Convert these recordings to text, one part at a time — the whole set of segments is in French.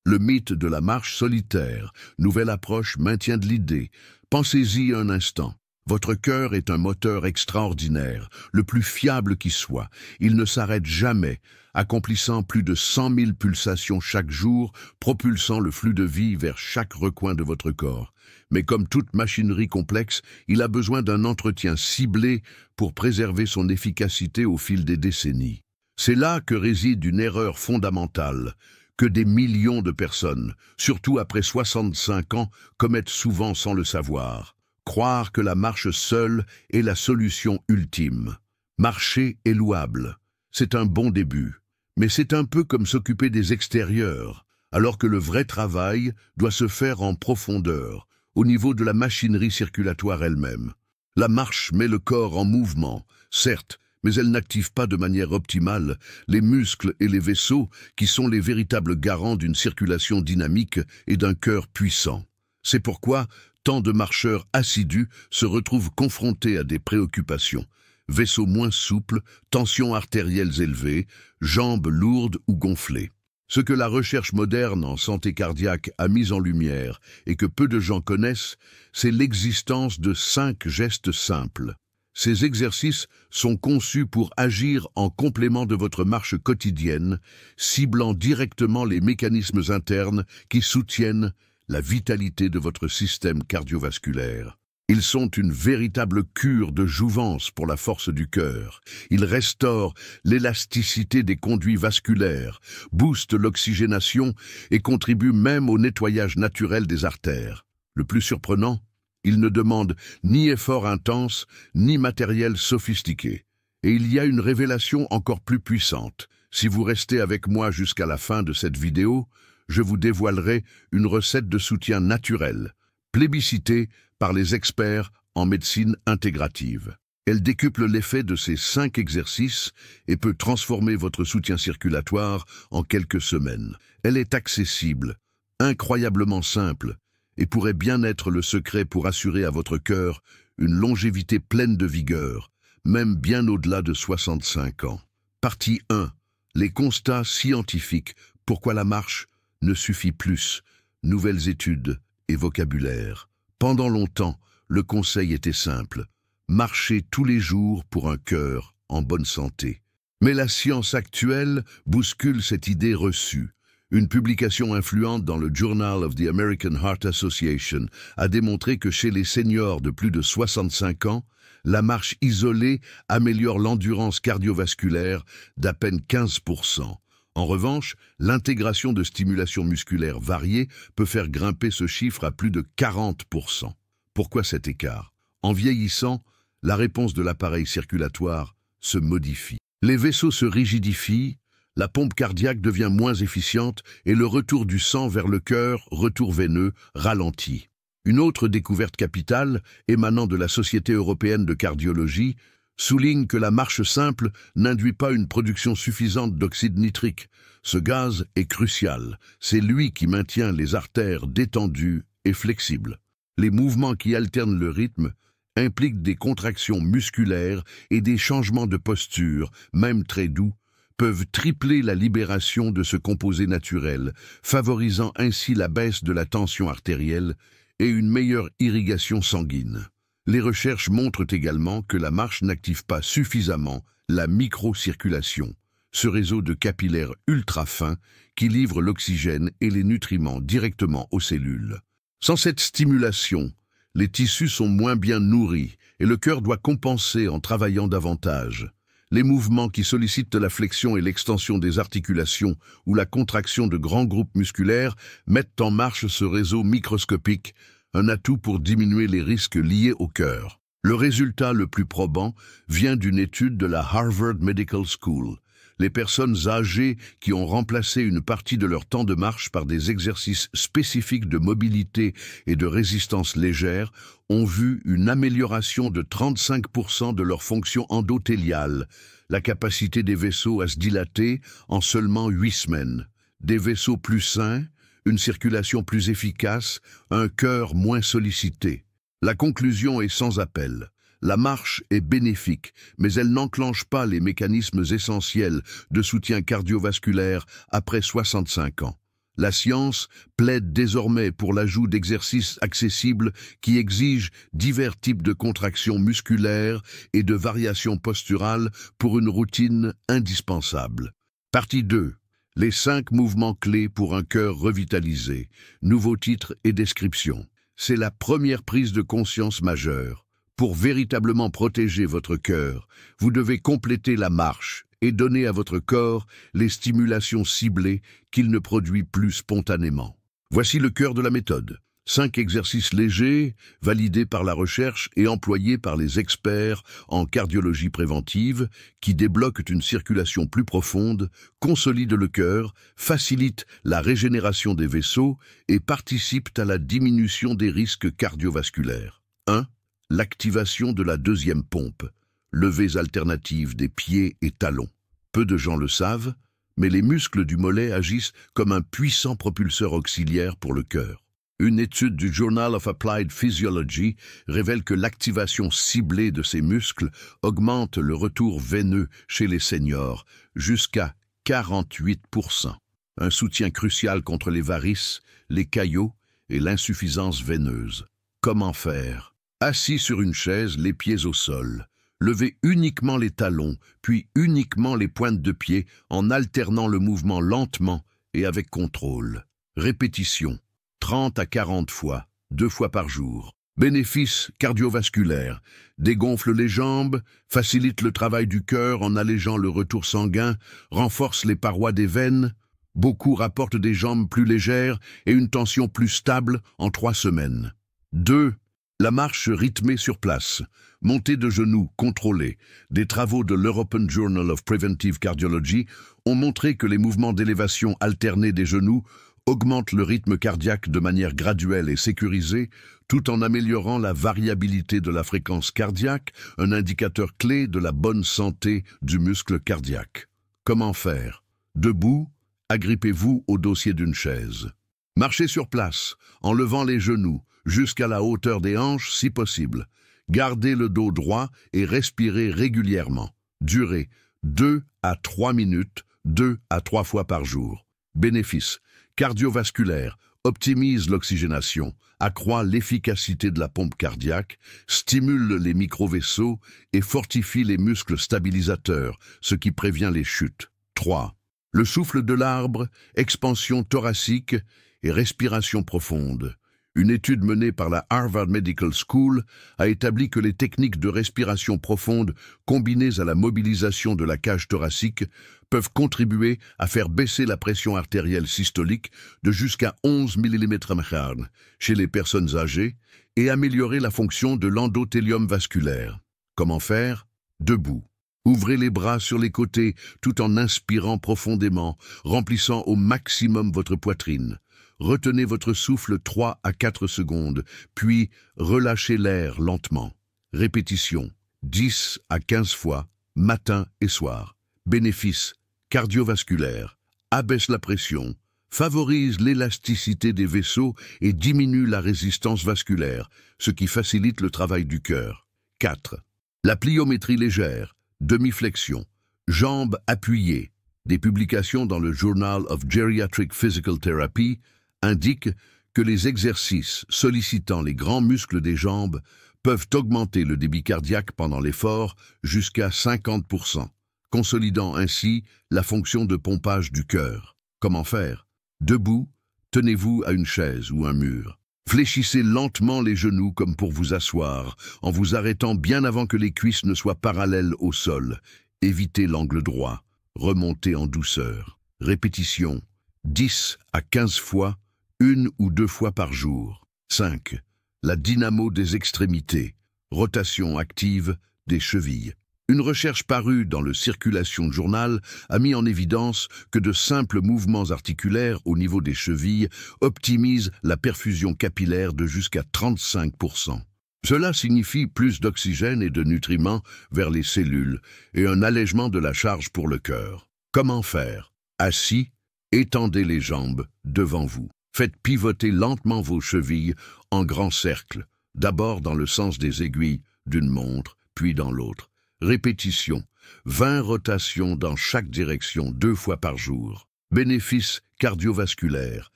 Le mythe de la marche solitaire, nouvelle approche, maintien de l'idée. Pensez-y un instant. Votre cœur est un moteur extraordinaire, le plus fiable qui soit. Il ne s'arrête jamais, accomplissant plus de 100 000 pulsations chaque jour, propulsant le flux de vie vers chaque recoin de votre corps. Mais comme toute machinerie complexe, il a besoin d'un entretien ciblé pour préserver son efficacité au fil des décennies. C'est là que réside une erreur fondamentale, que des millions de personnes, surtout après 65 ans, commettent souvent sans le savoir. Croire que la marche seule est la solution ultime. Marcher est louable. C'est un bon début. Mais c'est un peu comme s'occuper des extérieurs, alors que le vrai travail doit se faire en profondeur, au niveau de la machinerie circulatoire elle-même. La marche met le corps en mouvement, certes, mais elle n'active pas de manière optimale les muscles et les vaisseaux qui sont les véritables garants d'une circulation dynamique et d'un cœur puissant. C'est pourquoi tant de marcheurs assidus se retrouvent confrontés à des préoccupations. Vaisseaux moins souples, tensions artérielles élevées, jambes lourdes ou gonflées. Ce que la recherche moderne en santé cardiaque a mis en lumière et que peu de gens connaissent, c'est l'existence de 5 gestes simples. Ces exercices sont conçus pour agir en complément de votre marche quotidienne, ciblant directement les mécanismes internes qui soutiennent la vitalité de votre système cardiovasculaire. Ils sont une véritable cure de jouvence pour la force du cœur. Ils restaurent l'élasticité des conduits vasculaires, boostent l'oxygénation et contribuent même au nettoyage naturel des artères. Le plus surprenant, ils ne demandent ni effort intense, ni matériel sophistiqué. Et il y a une révélation encore plus puissante. Si vous restez avec moi jusqu'à la fin de cette vidéo, je vous dévoilerai une recette de soutien naturel, plébiscitée par les experts en médecine intégrative. Elle décuple l'effet de ces 5 exercices et peut transformer votre soutien circulatoire en quelques semaines. Elle est accessible, incroyablement simple, et pourrait bien être le secret pour assurer à votre cœur une longévité pleine de vigueur, même bien au-delà de 65 ans. Partie 1. Les constats scientifiques. Pourquoi la marche ne suffit plus. Nouvelles études et vocabulaire. Pendant longtemps, le conseil était simple. Marcher tous les jours pour un cœur en bonne santé. Mais la science actuelle bouscule cette idée reçue. Une publication influente dans le Journal of the American Heart Association a démontré que chez les seniors de plus de 65 ans, la marche isolée améliore l'endurance cardiovasculaire d'à peine 15%. En revanche, l'intégration de stimulations musculaires variées peut faire grimper ce chiffre à plus de 40%. Pourquoi cet écart? En vieillissant, la réponse de l'appareil circulatoire se modifie. Les vaisseaux se rigidifient, la pompe cardiaque devient moins efficiente et le retour du sang vers le cœur, retour veineux, ralentit. Une autre découverte capitale, émanant de la Société européenne de cardiologie, souligne que la marche simple n'induit pas une production suffisante d'oxyde nitrique. Ce gaz est crucial, c'est lui qui maintient les artères détendues et flexibles. Les mouvements qui alternent le rythme impliquent des contractions musculaires et des changements de posture, même très doux, peuvent tripler la libération de ce composé naturel, favorisant ainsi la baisse de la tension artérielle et une meilleure irrigation sanguine. Les recherches montrent également que la marche n'active pas suffisamment la microcirculation, ce réseau de capillaires ultra fins qui livre l'oxygène et les nutriments directement aux cellules. Sans cette stimulation, les tissus sont moins bien nourris et le cœur doit compenser en travaillant davantage. Les mouvements qui sollicitent la flexion et l'extension des articulations ou la contraction de grands groupes musculaires mettent en marche ce réseau microscopique, un atout pour diminuer les risques liés au cœur. Le résultat le plus probant vient d'une étude de la Harvard Medical School. Les personnes âgées qui ont remplacé une partie de leur temps de marche par des exercices spécifiques de mobilité et de résistance légère ont vu une amélioration de 35% de leur fonction endothéliale, la capacité des vaisseaux à se dilater en seulement 8 semaines. Des vaisseaux plus sains, une circulation plus efficace, un cœur moins sollicité. La conclusion est sans appel. La marche est bénéfique, mais elle n'enclenche pas les mécanismes essentiels de soutien cardiovasculaire après 65 ans. La science plaide désormais pour l'ajout d'exercices accessibles qui exigent divers types de contractions musculaires et de variations posturales pour une routine indispensable. Partie 2. Les 5 mouvements clés pour un cœur revitalisé. Nouveau titre et description. C'est la première prise de conscience majeure. Pour véritablement protéger votre cœur, vous devez compléter la marche et donner à votre corps les stimulations ciblées qu'il ne produit plus spontanément. Voici le cœur de la méthode. 5 exercices légers, validés par la recherche et employés par les experts en cardiologie préventive, qui débloquent une circulation plus profonde, consolident le cœur, facilitent la régénération des vaisseaux et participent à la diminution des risques cardiovasculaires. 1. L'activation de la deuxième pompe. Levées alternatives des pieds et talons. Peu de gens le savent, mais les muscles du mollet agissent comme un puissant propulseur auxiliaire pour le cœur. Une étude du Journal of Applied Physiology révèle que l'activation ciblée de ces muscles augmente le retour veineux chez les seniors jusqu'à 48%. Un soutien crucial contre les varices, les caillots et l'insuffisance veineuse. Comment faire? Assis sur une chaise, les pieds au sol. Levez uniquement les talons, puis uniquement les pointes de pied en alternant le mouvement lentement et avec contrôle. Répétition, 30 à 40 fois, 2 fois par jour. Bénéfices cardiovasculaires, dégonfle les jambes, facilite le travail du cœur en allégeant le retour sanguin, renforce les parois des veines. Beaucoup rapportent des jambes plus légères et une tension plus stable en 3 semaines. 2. La marche rythmée sur place, montée de genoux contrôlée. Des travaux de l'European Journal of Preventive Cardiology ont montré que les mouvements d'élévation alternés des genoux augmentent le rythme cardiaque de manière graduelle et sécurisée, tout en améliorant la variabilité de la fréquence cardiaque, un indicateur clé de la bonne santé du muscle cardiaque. Comment faire? Debout, agrippez-vous au dossier d'une chaise. Marchez sur place, en levant les genoux, jusqu'à la hauteur des hanches si possible. Gardez le dos droit et respirez régulièrement. Durée 2 à 3 minutes, 2 à 3 fois par jour. Bénéfices cardiovasculaires, optimise l'oxygénation, accroît l'efficacité de la pompe cardiaque, stimule les microvaisseaux et fortifie les muscles stabilisateurs, ce qui prévient les chutes. 3. Le souffle de l'arbre, expansion thoracique et respiration profonde. Une étude menée par la Harvard Medical School a établi que les techniques de respiration profonde combinées à la mobilisation de la cage thoracique peuvent contribuer à faire baisser la pression artérielle systolique de jusqu'à 11 mmHg chez les personnes âgées et améliorer la fonction de l'endothélium vasculaire. Comment faire? Debout. Ouvrez les bras sur les côtés tout en inspirant profondément, remplissant au maximum votre poitrine. Retenez votre souffle 3 à 4 secondes, puis relâchez l'air lentement. Répétition, 10 à 15 fois, matin et soir. Bénéfices cardiovasculaires, abaisse la pression, favorise l'élasticité des vaisseaux et diminue la résistance vasculaire, ce qui facilite le travail du cœur. 4. La pliométrie légère, demi-flexion, jambes appuyées. Des publications dans le Journal of Geriatric Physical Therapy indiquent que les exercices sollicitant les grands muscles des jambes peuvent augmenter le débit cardiaque pendant l'effort jusqu'à 50%, consolidant ainsi la fonction de pompage du cœur. Comment faire? Debout, tenez-vous à une chaise ou un mur. Fléchissez lentement les genoux comme pour vous asseoir, en vous arrêtant bien avant que les cuisses ne soient parallèles au sol. Évitez l'angle droit. Remontez en douceur. Répétition, 10 à 15 fois, 1 ou 2 fois par jour. 5. La dynamo des extrémités, rotation active des chevilles. Une recherche parue dans le Circulation Journal a mis en évidence que de simples mouvements articulaires au niveau des chevilles optimisent la perfusion capillaire de jusqu'à 35%. Cela signifie plus d'oxygène et de nutriments vers les cellules et un allègement de la charge pour le cœur. Comment faire? Assis, étendez les jambes devant vous. Faites pivoter lentement vos chevilles en grand cercle, d'abord dans le sens des aiguilles d'une montre, puis dans l'autre. Répétition, 20 rotations dans chaque direction 2 fois par jour. Bénéfices cardiovasculaire,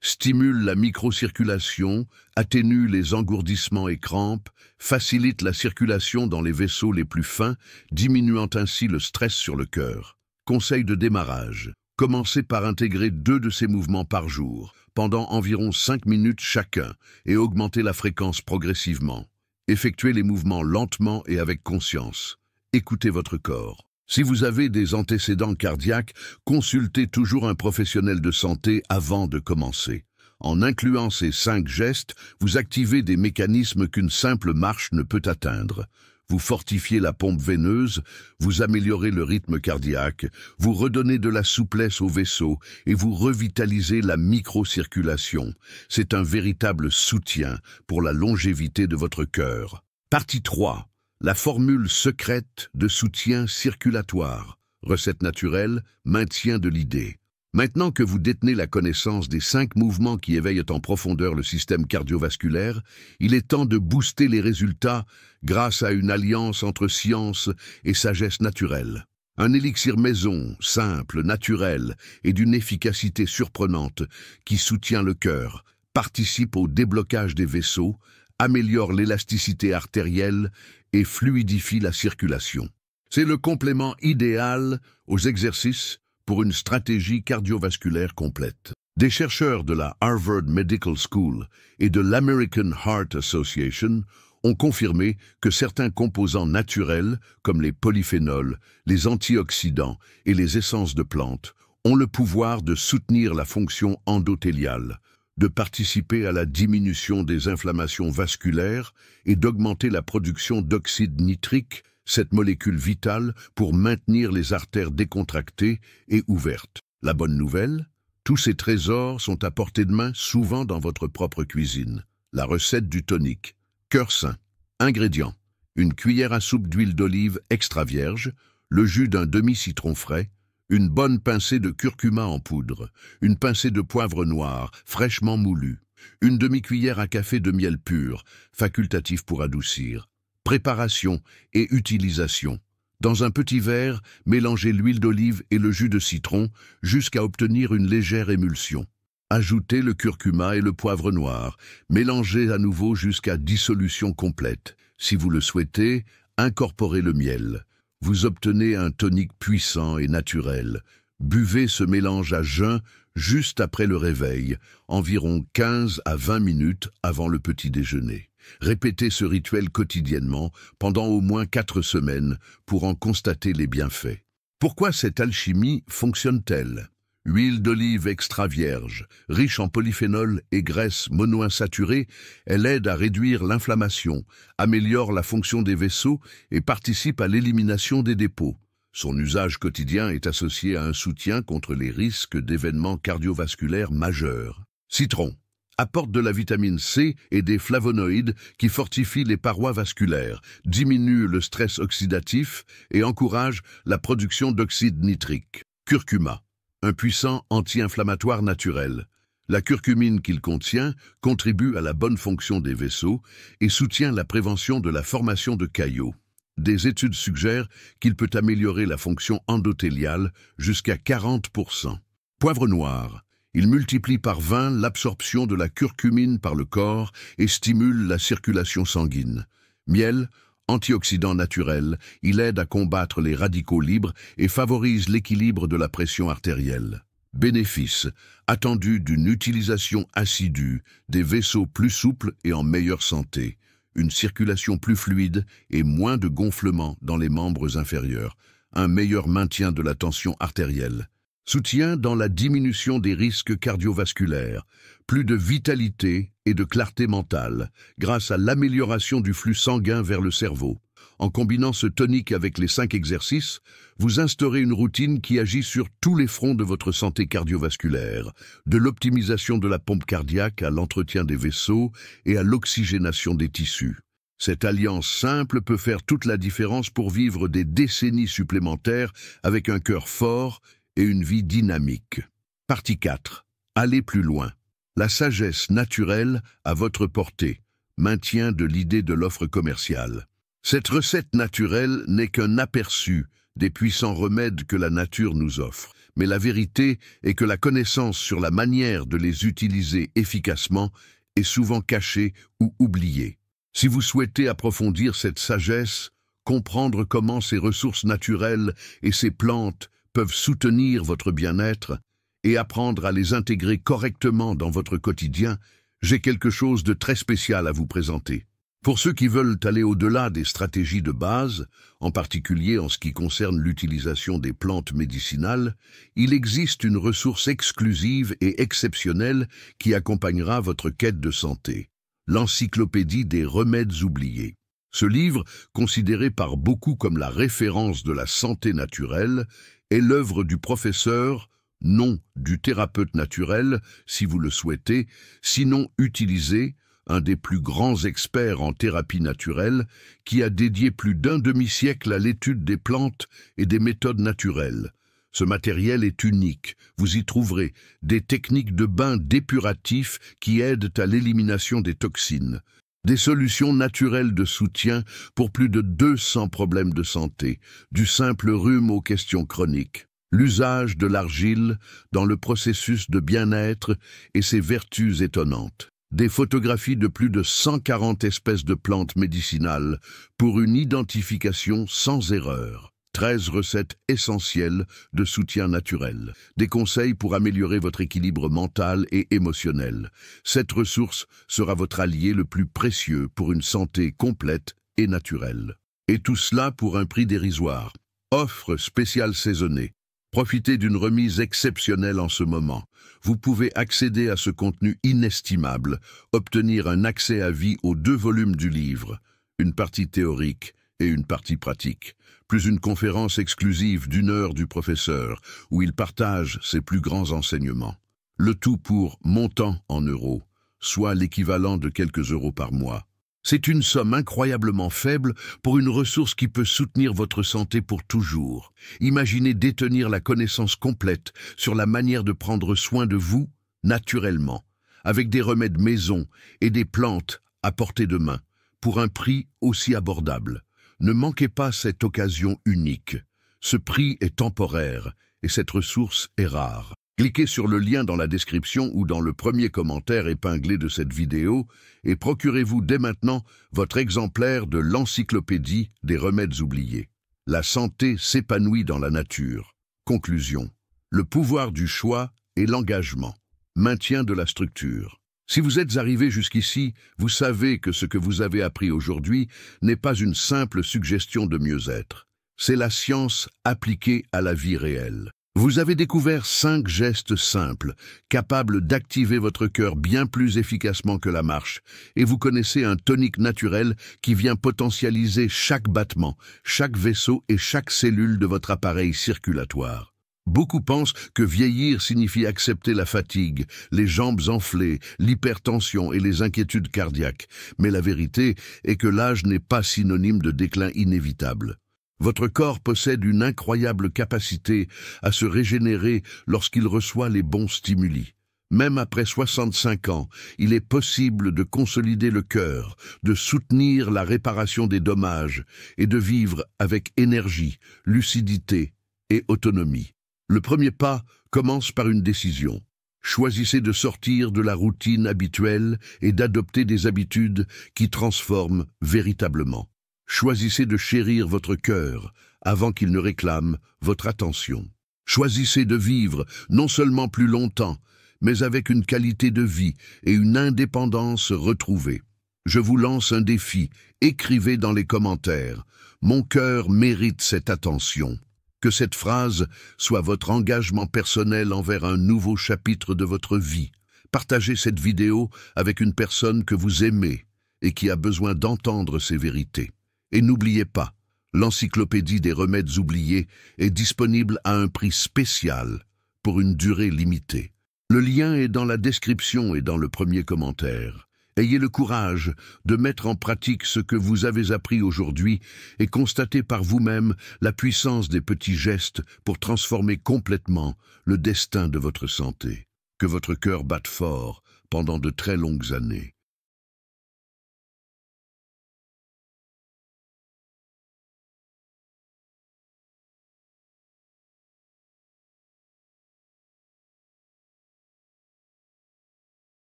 stimule la microcirculation, atténue les engourdissements et crampes, facilite la circulation dans les vaisseaux les plus fins, diminuant ainsi le stress sur le cœur. Conseil de démarrage. Commencez par intégrer 2 de ces mouvements par jour, pendant environ 5 minutes chacun, et augmentez la fréquence progressivement. Effectuez les mouvements lentement et avec conscience. Écoutez votre corps. Si vous avez des antécédents cardiaques, consultez toujours un professionnel de santé avant de commencer. En incluant ces 5 gestes, vous activez des mécanismes qu'une simple marche ne peut atteindre. Vous fortifiez la pompe veineuse, vous améliorez le rythme cardiaque, vous redonnez de la souplesse au vaisseau et vous revitalisez la microcirculation. C'est un véritable soutien pour la longévité de votre cœur. Partie 3. La formule secrète de soutien circulatoire. Recette naturelle, maintien de l'idée. Maintenant que vous détenez la connaissance des 5 mouvements qui éveillent en profondeur le système cardiovasculaire, il est temps de booster les résultats grâce à une alliance entre science et sagesse naturelle. Un élixir maison, simple, naturel et d'une efficacité surprenante qui soutient le cœur, participe au déblocage des vaisseaux, améliore l'élasticité artérielle et fluidifie la circulation. C'est le complément idéal aux exercices pour une stratégie cardiovasculaire complète. Des chercheurs de la Harvard Medical School et de l'American Heart Association ont confirmé que certains composants naturels, comme les polyphénols, les antioxydants et les essences de plantes, ont le pouvoir de soutenir la fonction endothéliale, de participer à la diminution des inflammations vasculaires et d'augmenter la production d'oxyde nitrique, cette molécule vitale pour maintenir les artères décontractées et ouvertes. La bonne nouvelle, tous ces trésors sont à portée de main, souvent dans votre propre cuisine. La recette du tonique. Cœur sain. Ingrédients. Une cuillère à soupe d'huile d'olive extra vierge, le jus d'un demi-citron frais, une bonne pincée de curcuma en poudre, une pincée de poivre noir fraîchement moulu, une demi-cuillère à café de miel pur, facultatif pour adoucir. Préparation et utilisation. Dans un petit verre, mélangez l'huile d'olive et le jus de citron jusqu'à obtenir une légère émulsion. Ajoutez le curcuma et le poivre noir. Mélangez à nouveau jusqu'à dissolution complète. Si vous le souhaitez, incorporez le miel. Vous obtenez un tonique puissant et naturel. Buvez ce mélange à jeun juste après le réveil, environ 15 à 20 minutes avant le petit déjeuner. Répétez ce rituel quotidiennement pendant au moins 4 semaines pour en constater les bienfaits. Pourquoi cette alchimie fonctionne-t-elle? Huile d'olive extra vierge, riche en polyphénols et graisses monoinsaturées, elle aide à réduire l'inflammation, améliore la fonction des vaisseaux et participe à l'élimination des dépôts. Son usage quotidien est associé à un soutien contre les risques d'événements cardiovasculaires majeurs. Citron apporte de la vitamine C et des flavonoïdes qui fortifient les parois vasculaires, diminuent le stress oxydatif et encouragent la production d'oxyde nitrique. Curcuma, un puissant anti-inflammatoire naturel. La curcumine qu'il contient contribue à la bonne fonction des vaisseaux et soutient la prévention de la formation de caillots. Des études suggèrent qu'il peut améliorer la fonction endothéliale jusqu'à 40%. Poivre noir. Il multiplie par 20 l'absorption de la curcumine par le corps et stimule la circulation sanguine. Miel, antioxydant naturel, il aide à combattre les radicaux libres et favorise l'équilibre de la pression artérielle. Bénéfices attendus d'une utilisation assidue, des vaisseaux plus souples et en meilleure santé, une circulation plus fluide et moins de gonflement dans les membres inférieurs, un meilleur maintien de la tension artérielle. Soutien dans la diminution des risques cardiovasculaires, plus de vitalité et de clarté mentale grâce à l'amélioration du flux sanguin vers le cerveau. En combinant ce tonique avec les 5 exercices, vous instaurez une routine qui agit sur tous les fronts de votre santé cardiovasculaire, de l'optimisation de la pompe cardiaque à l'entretien des vaisseaux et à l'oxygénation des tissus. Cette alliance simple peut faire toute la différence pour vivre des décennies supplémentaires avec un cœur fort et une vie dynamique. Partie 4. Allez plus loin. La sagesse naturelle à votre portée. Maintien de l'idée de l'offre commerciale. Cette recette naturelle n'est qu'un aperçu des puissants remèdes que la nature nous offre. Mais la vérité est que la connaissance sur la manière de les utiliser efficacement est souvent cachée ou oubliée. Si vous souhaitez approfondir cette sagesse, comprendre comment ces ressources naturelles et ces plantes peuvent soutenir votre bien-être et apprendre à les intégrer correctement dans votre quotidien, j'ai quelque chose de très spécial à vous présenter. Pour ceux qui veulent aller au-delà des stratégies de base, en particulier en ce qui concerne l'utilisation des plantes médicinales, il existe une ressource exclusive et exceptionnelle qui accompagnera votre quête de santé, l'Encyclopédie des remèdes oubliés. Ce livre, considéré par beaucoup comme la référence de la santé naturelle, est l'œuvre du professeur, non du thérapeute naturel, si vous le souhaitez, sinon utilisé, un des plus grands experts en thérapie naturelle, qui a dédié plus d'un demi-siècle à l'étude des plantes et des méthodes naturelles. Ce matériel est unique. Vous y trouverez des techniques de bain dépuratifs qui aident à l'élimination des toxines, des solutions naturelles de soutien pour plus de 200 problèmes de santé, du simple rhume aux questions chroniques, l'usage de l'argile dans le processus de bien-être et ses vertus étonnantes, des photographies de plus de 140 espèces de plantes médicinales pour une identification sans erreur, 13 recettes essentielles de soutien naturel, des conseils pour améliorer votre équilibre mental et émotionnel. Cette ressource sera votre allié le plus précieux pour une santé complète et naturelle. Et tout cela pour un prix dérisoire. Offre spéciale saisonnée. Profitez d'une remise exceptionnelle en ce moment. Vous pouvez accéder à ce contenu inestimable, obtenir un accès à vie aux 2 volumes du livre, une partie théorique et une partie pratique, plus une conférence exclusive d'1 heure du professeur, où il partage ses plus grands enseignements. Le tout pour montant en euros, soit l'équivalent de quelques euros par mois. C'est une somme incroyablement faible pour une ressource qui peut soutenir votre santé pour toujours. Imaginez détenir la connaissance complète sur la manière de prendre soin de vous naturellement, avec des remèdes maison et des plantes à portée de main, pour un prix aussi abordable. Ne manquez pas cette occasion unique. Ce prix est temporaire et cette ressource est rare. Cliquez sur le lien dans la description ou dans le premier commentaire épinglé de cette vidéo et procurez-vous dès maintenant votre exemplaire de l'Encyclopédie des remèdes oubliés. La santé s'épanouit dans la nature. Conclusion. Le pouvoir du choix et l'engagement. Maintien de la structure. Si vous êtes arrivé jusqu'ici, vous savez que ce que vous avez appris aujourd'hui n'est pas une simple suggestion de mieux-être. C'est la science appliquée à la vie réelle. Vous avez découvert 5 gestes simples, capables d'activer votre cœur bien plus efficacement que la marche, et vous connaissez un tonique naturel qui vient potentialiser chaque battement, chaque vaisseau et chaque cellule de votre appareil circulatoire. Beaucoup pensent que vieillir signifie accepter la fatigue, les jambes enflées, l'hypertension et les inquiétudes cardiaques, mais la vérité est que l'âge n'est pas synonyme de déclin inévitable. Votre corps possède une incroyable capacité à se régénérer lorsqu'il reçoit les bons stimuli. Même après 65 ans, il est possible de consolider le cœur, de soutenir la réparation des dommages et de vivre avec énergie, lucidité et autonomie. Le premier pas commence par une décision. Choisissez de sortir de la routine habituelle et d'adopter des habitudes qui transforment véritablement. Choisissez de chérir votre cœur avant qu'il ne réclame votre attention. Choisissez de vivre non seulement plus longtemps, mais avec une qualité de vie et une indépendance retrouvée. Je vous lance un défi. Écrivez dans les commentaires « Mon cœur mérite cette attention ». Que cette phrase soit votre engagement personnel envers un nouveau chapitre de votre vie. Partagez cette vidéo avec une personne que vous aimez et qui a besoin d'entendre ces vérités. Et n'oubliez pas, l'Encyclopédie des remèdes oubliés est disponible à un prix spécial pour une durée limitée. Le lien est dans la description et dans le premier commentaire. Ayez le courage de mettre en pratique ce que vous avez appris aujourd'hui et constatez par vous-même la puissance des petits gestes pour transformer complètement le destin de votre santé. Que votre cœur batte fort pendant de très longues années.